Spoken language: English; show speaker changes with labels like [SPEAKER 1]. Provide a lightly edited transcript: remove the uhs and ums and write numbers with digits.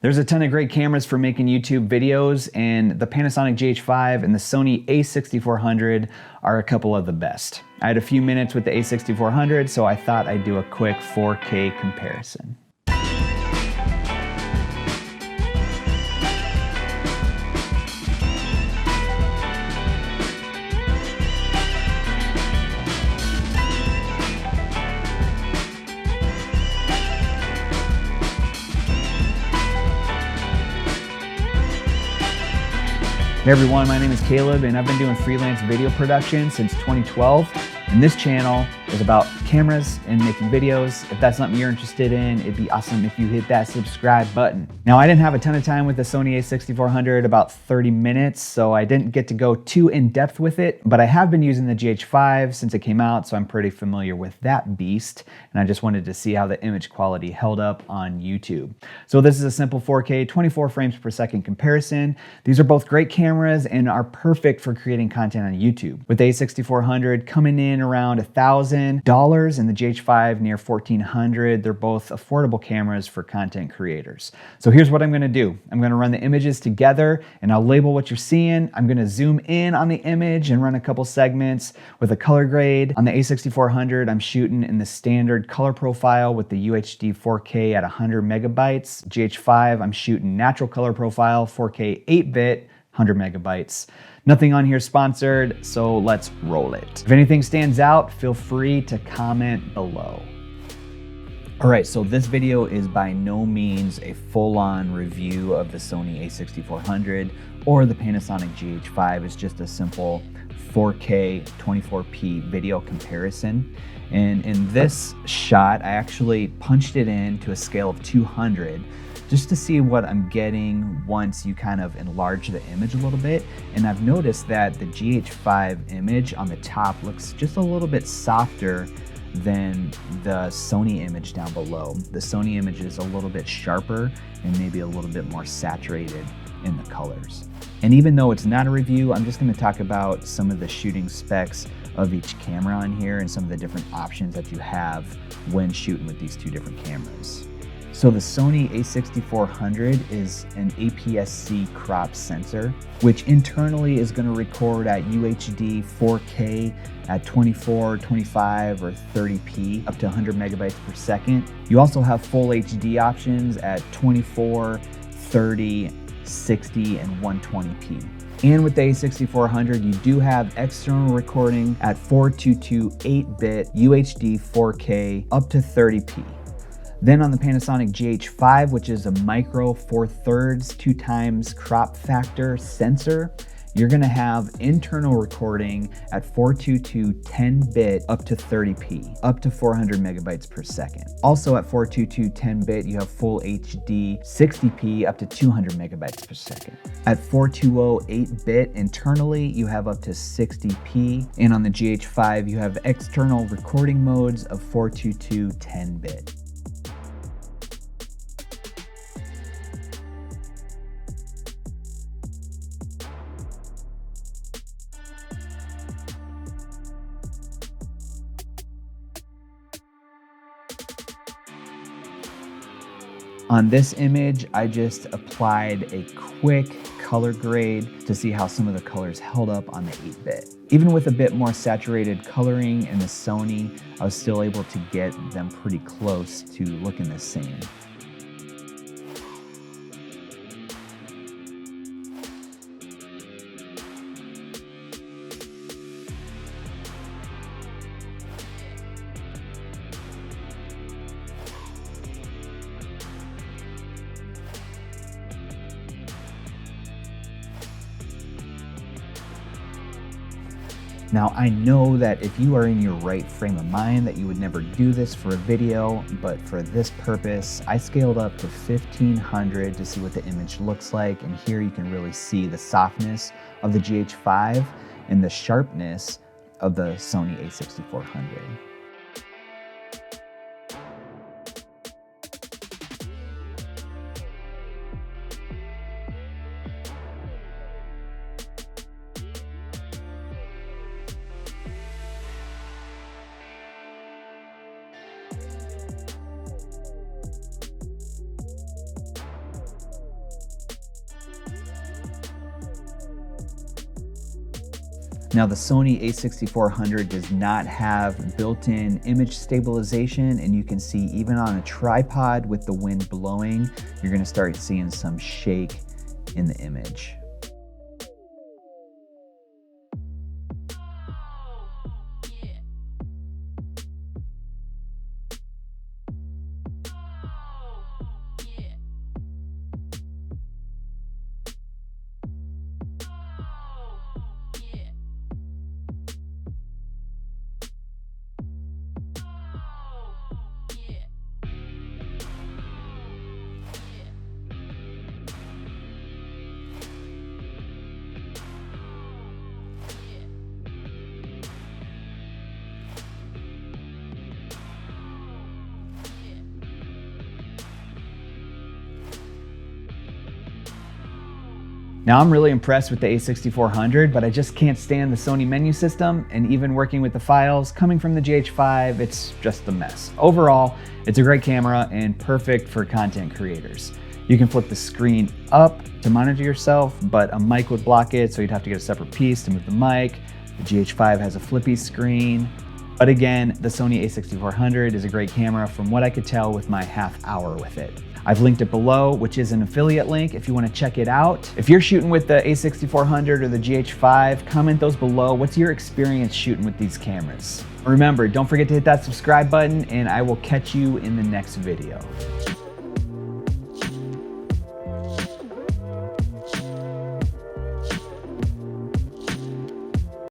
[SPEAKER 1] There's a ton of great cameras for making YouTube videos, and the Panasonic GH5 and the Sony a6400 are a couple of the best. I had a few minutes with the a6400, so I thought I'd do a quick 4K comparison. Hey everyone, my name is Caleb and I've been doing freelance video production since 2012. And this channel is about cameras and making videos. If that's something you're interested in, it'd be awesome if you hit that subscribe button. Now, I didn't have a ton of time with the Sony a6400, about 30 minutes, so I didn't get to go too in depth with it, but I have been using the GH5 since it came out, so I'm pretty familiar with that beast. And I just wanted to see how the image quality held up on YouTube. So this is a simple 4K, 24 frames per second comparison. These are both great cameras and are perfect for creating content on YouTube. With the a6400 coming in around $1,000 and the GH5 near $1,400, they're both affordable cameras for content creators. So here's what I'm gonna do. I'm gonna run the images together and I'll label what you're seeing. I'm gonna zoom in on the image and run a couple segments with a color grade. On the a6400, I'm shooting in the standard color profile with the UHD 4K at 100 megabytes. GH5, I'm shooting natural color profile, 4K 8-bit, 100 megabytes. Nothing on here sponsored, so let's roll it. If anything stands out, feel free to comment below. All right, so this video is by no means a full-on review of the Sony a6400 or the Panasonic GH5. It's just a simple 4K 24p video comparison. And in this shot, I actually punched it in to a scale of 200 just to see what I'm getting once you kind of enlarge the image a little bit. And I've noticed that the GH5 image on the top looks just a little bit softer than the Sony image down below. The Sony image is a little bit sharper and maybe a little bit more saturated in the colors. And even though it's not a review, I'm just gonna talk about some of the shooting specs of each camera on here and some of the different options that you have when shooting with these two different cameras. So the Sony a6400 is an APS-C crop sensor, which internally is going to record at UHD 4K at 24, 25, or 30p, up to 100 megabytes per second. You also have full HD options at 24, 30, 60, and 120p. And with the a6400, you do have external recording at 4.2.2 8bit UHD 4K up to 30p. Then on the Panasonic GH5, which is a micro 4/3 2x crop factor sensor, you're gonna have internal recording at 4.2.2 10-bit up to 30p, up to 400 megabytes per second. Also at 4.2.2 10-bit, you have full HD 60p up to 200 megabytes per second. At 4.2.0 8-bit internally, you have up to 60p. And on the GH5, you have external recording modes of 4.2.2 10-bit. On this image, I just applied a quick color grade to see how some of the colors held up on the 8-bit. Even with a bit more saturated coloring in the Sony, I was still able to get them pretty close to looking the same. Now, I know that if you are in your right frame of mind that you would never do this for a video, but for this purpose, I scaled up to 1500 to see what the image looks like. And here you can really see the softness of the GH5 and the sharpness of the Sony a6400. Now the Sony a6400 does not have built-in image stabilization, and you can see even on a tripod with the wind blowing, you're gonna start seeing some shake in the image. Now I'm really impressed with the a6400, but I just can't stand the Sony menu system, and even working with the files coming from the GH5, it's just a mess. Overall, it's a great camera and perfect for content creators. You can flip the screen up to monitor yourself, but a mic would block it, so you'd have to get a separate piece to move the mic. The GH5 has a flippy screen. But again, the Sony a6400 is a great camera from what I could tell with my half hour with it. I've linked it below, which is an affiliate link if you want to check it out. If you're shooting with the a6400 or the GH5, comment those below. What's your experience shooting with these cameras? Remember, don't forget to hit that subscribe button, and I will catch you in the next video.